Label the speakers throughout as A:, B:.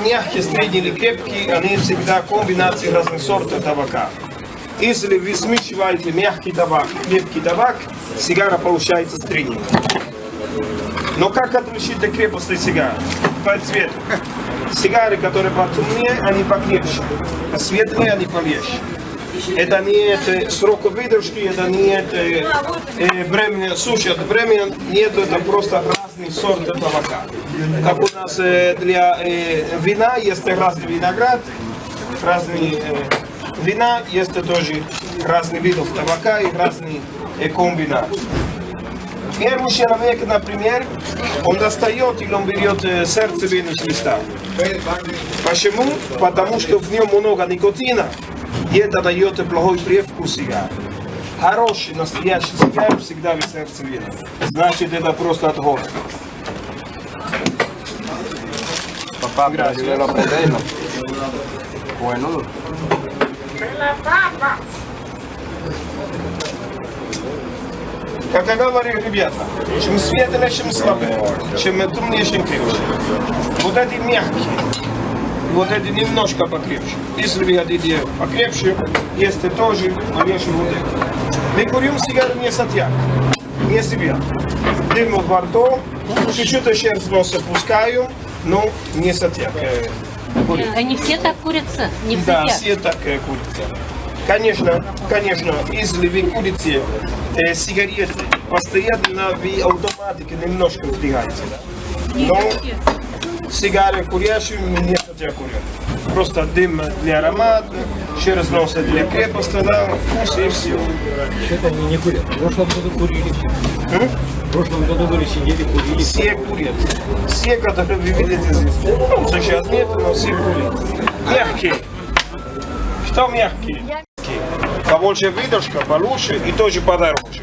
A: мягкие, средние или крепкие, они всегда комбинации разных сортов табака. Если вы смешиваете мягкий табак, крепкий табак, сигара получается средняя. Но как отличить от крепости сигары? По цвету. Сигары, которые потемнее, они покрепче. А светлые, они полегче. Это не срок выдержки, это не времени, слушай, это времени нет, это просто разные сорты табака. Как у нас для вина есть разный виноград, разные вина, есть тоже разные виды табака и разные комбинации. Первый человек, например, он достает или он берет сердцевину с листа. Почему? Потому что в нем много никотина, и это дает плохой привкус сигары. Хороший, настоящий сигар всегда без сердцевины. Значит, это просто от голода.
B: Papá, pero yo lo aprendí, ¿no? Bueno.
A: Как я говорю, ребята, чем светлее, чем слабее, чем темнее, чем крепче. Вот эти мягкие, вот эти немножко покрепче. Если вы хотите покрепче, есть тоже полегче вот эти. Мы курим сигару не сатья, не себя. Дым во рту, чуть-чуть еще с носа пускаю, но не сатья.
C: Они все так курятся? Не все?
A: Да, все так курятся. Конечно, если вы курите сигареты, постоянно вы автоматики немножко вдыхаете. Да? Но сигары курящие не хотят курить. Просто дым для аромата, через нос для крепости, да, вкус и все.
D: Это они не курят. В прошлом году курили. В прошлом году были сидели, курили.
A: Все курят. Все, которые вы видите здесь. Ну, сейчас нет, но все курят. Мягкие. Что мягкие? Побольше выдержка, получше и тоже подороже.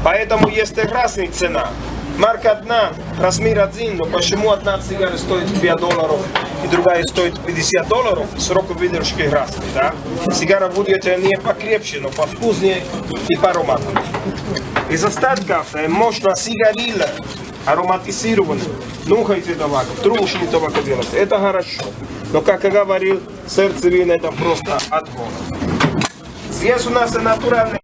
A: Поэтому есть разная цена. Марка одна, размер один, но почему одна сигара стоит $5 и другая стоит $50, срок выдержки разный, да? Сигара будет не покрепче, но повкуснее и по аромату. Из остатков можно сигарилла ароматизированный. Нюхайте табак, трушный табак делать, это хорошо. Но, как я говорил, сердцевина это просто отгон. Здесь у нас натуральный